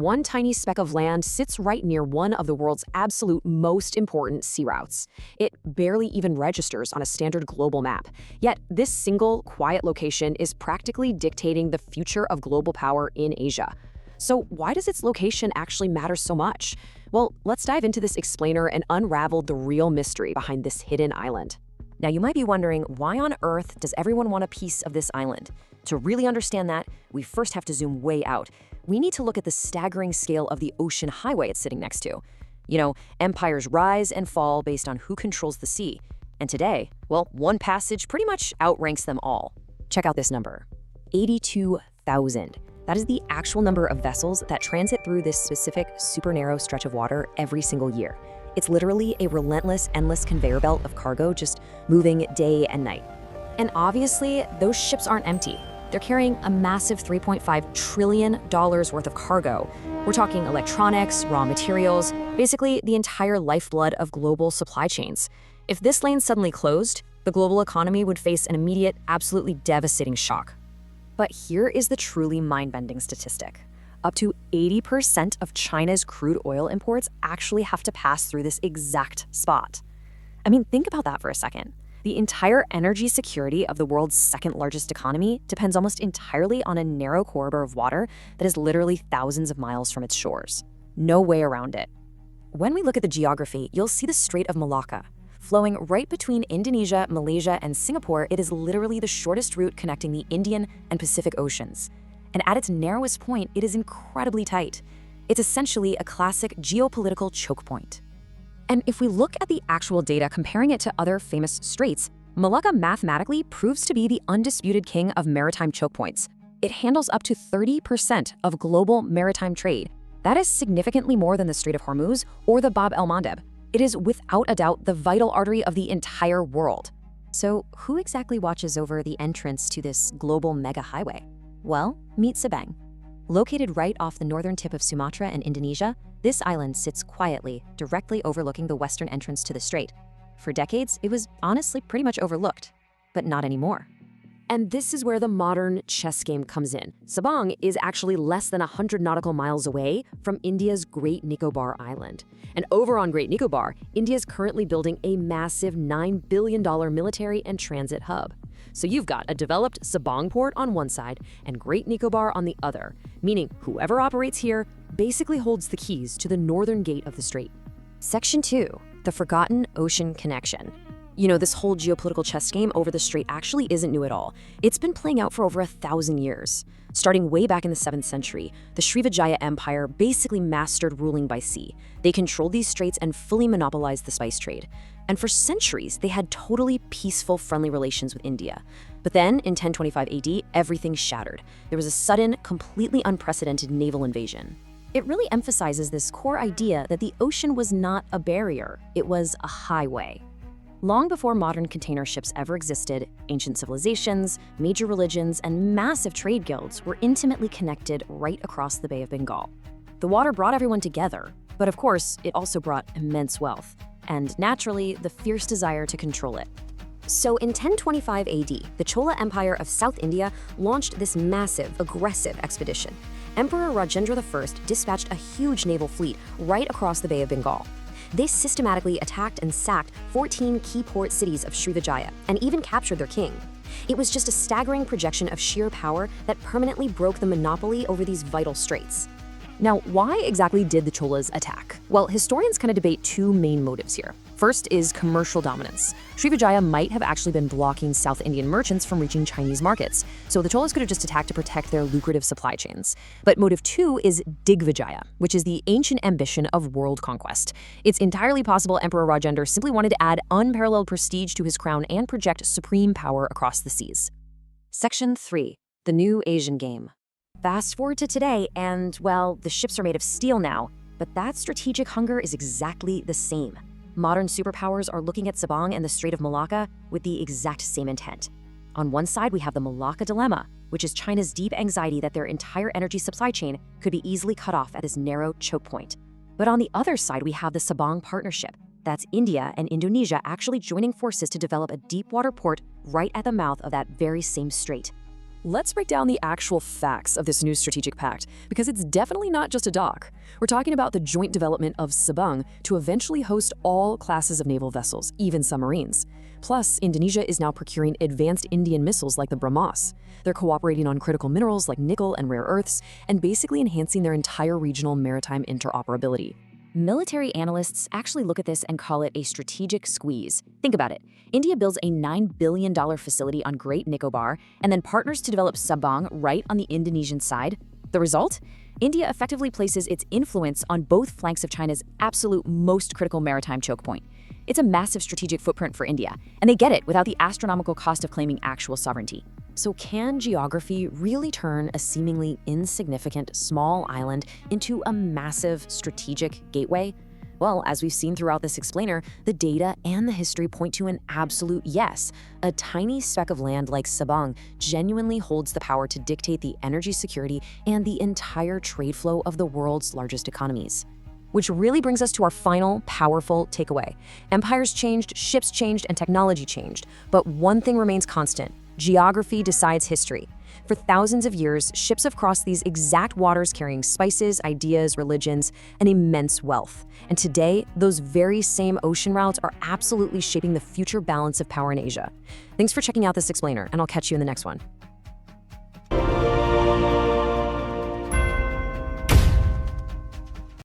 one tiny speck of land sits right near one of the world's absolute most important sea routes. It barely even registers on a standard global map. Yet, this single, quiet location is practically dictating the future of global power in Asia. So why does its location actually matter so much? Well, let's dive into this explainer and unravel the real mystery behind this hidden island. Now, you might be wondering, why on earth does everyone want a piece of this island? To really understand that, we first have to zoom way out. We need to look at the staggering scale of the ocean highway it's sitting next to. You know, empires rise and fall based on who controls the sea. And today, well, one passage pretty much outranks them all. Check out this number: 82,000. That is the actual number of vessels that transit through this specific, super narrow stretch of water every single year. It's literally a relentless, endless conveyor belt of cargo just moving day and night. And obviously, those ships aren't empty. They're carrying a massive $3.5 trillion worth of cargo. We're talking electronics, raw materials, basically the entire lifeblood of global supply chains. If this lane suddenly closed, the global economy would face an immediate, absolutely devastating shock. But here is the truly mind-bending statistic. Up to 80% of China's crude oil imports actually have to pass through this exact spot. I mean, think about that for a second. The entire energy security of the world's second-largest economy depends almost entirely on a narrow corridor of water that is literally thousands of miles from its shores. No way around it. When we look at the geography, you'll see the Strait of Malacca. Flowing right between Indonesia, Malaysia, and Singapore, it is literally the shortest route connecting the Indian and Pacific Oceans. And at its narrowest point, it is incredibly tight. It's essentially a classic geopolitical choke point. And if we look at the actual data comparing it to other famous straits, Malacca mathematically proves to be the undisputed king of maritime choke points. It handles up to 30% of global maritime trade. That is significantly more than the Strait of Hormuz or the Bab el-Mandeb. It is without a doubt the vital artery of the entire world. So who exactly watches over the entrance to this global mega highway? Well, meet Sabang. Located right off the northern tip of Sumatra and Indonesia, this island sits quietly, directly overlooking the western entrance to the strait. For decades, it was honestly pretty much overlooked, but not anymore. And this is where the modern chess game comes in. Sabang is actually less than 100 nautical miles away from India's Great Nicobar Island. And over on Great Nicobar, India is currently building a massive $9 billion military and transit hub. So you've got a developed Sabang port on one side and Great Nicobar on the other, meaning whoever operates here basically holds the keys to the northern gate of the strait. Section 2, the Forgotten Ocean Connection. You know, this whole geopolitical chess game over the strait actually isn't new at all. It's been playing out for over 1,000 years. Starting way back in the 7th century, the Srivijaya Empire basically mastered ruling by sea. They controlled these straits and fully monopolized the spice trade. And for centuries, they had totally peaceful, friendly relations with India. But then, in 1025 AD, everything shattered. There was a sudden, completely unprecedented naval invasion. It really emphasizes this core idea that the ocean was not a barrier, it was a highway. Long before modern container ships ever existed, ancient civilizations, major religions, and massive trade guilds were intimately connected right across the Bay of Bengal. The water brought everyone together, but of course, it also brought immense wealth, and naturally, the fierce desire to control it. So in 1025 AD, the Chola Empire of South India launched this massive, aggressive expedition. Emperor Rajendra I dispatched a huge naval fleet right across the Bay of Bengal. They systematically attacked and sacked 14 key port cities of Srivijaya and even captured their king. It was just a staggering projection of sheer power that permanently broke the monopoly over these vital straits. Now, why exactly did the Cholas attack? Well, historians kind of debate two main motives here. First is commercial dominance. Srivijaya might have actually been blocking South Indian merchants from reaching Chinese markets, so the Cholas could have just attacked to protect their lucrative supply chains. But motive two is Digvijaya, which is the ancient ambition of world conquest. It's entirely possible Emperor Rajendra simply wanted to add unparalleled prestige to his crown and project supreme power across the seas. Section 3, the New Asian Game. Fast forward to today, and, well, the ships are made of steel now, but that strategic hunger is exactly the same. Modern superpowers are looking at Sabang and the Strait of Malacca with the exact same intent. On one side, we have the Malacca Dilemma, which is China's deep anxiety that their entire energy supply chain could be easily cut off at this narrow choke point. But on the other side, we have the Sabang Partnership. That's India and Indonesia actually joining forces to develop a deep water port right at the mouth of that very same strait. Let's break down the actual facts of this new strategic pact, because it's definitely not just a dock. We're talking about the joint development of Sabang to eventually host all classes of naval vessels, even submarines. Plus, Indonesia is now procuring advanced Indian missiles like the BrahMos. They're cooperating on critical minerals like nickel and rare earths, and basically enhancing their entire regional maritime interoperability. Military analysts actually look at this and call it a strategic squeeze. Think about it. India builds a $9 billion facility on Great Nicobar and then partners to develop Sabang right on the Indonesian side. The result? India effectively places its influence on both flanks of China's absolute most critical maritime choke point. It's a massive strategic footprint for India, and they get it without the astronomical cost of claiming actual sovereignty. So can geography really turn a seemingly insignificant small island into a massive strategic gateway? Well, as we've seen throughout this explainer, the data and the history point to an absolute yes. A tiny speck of land like Sabang genuinely holds the power to dictate the energy security and the entire trade flow of the world's largest economies. Which really brings us to our final, powerful takeaway. Empires changed, ships changed, and technology changed. But one thing remains constant. Geography decides history. For thousands of years, ships have crossed these exact waters carrying spices, ideas, religions, and immense wealth. And today, those very same ocean routes are absolutely shaping the future balance of power in Asia. Thanks for checking out this explainer, and I'll catch you in the next one.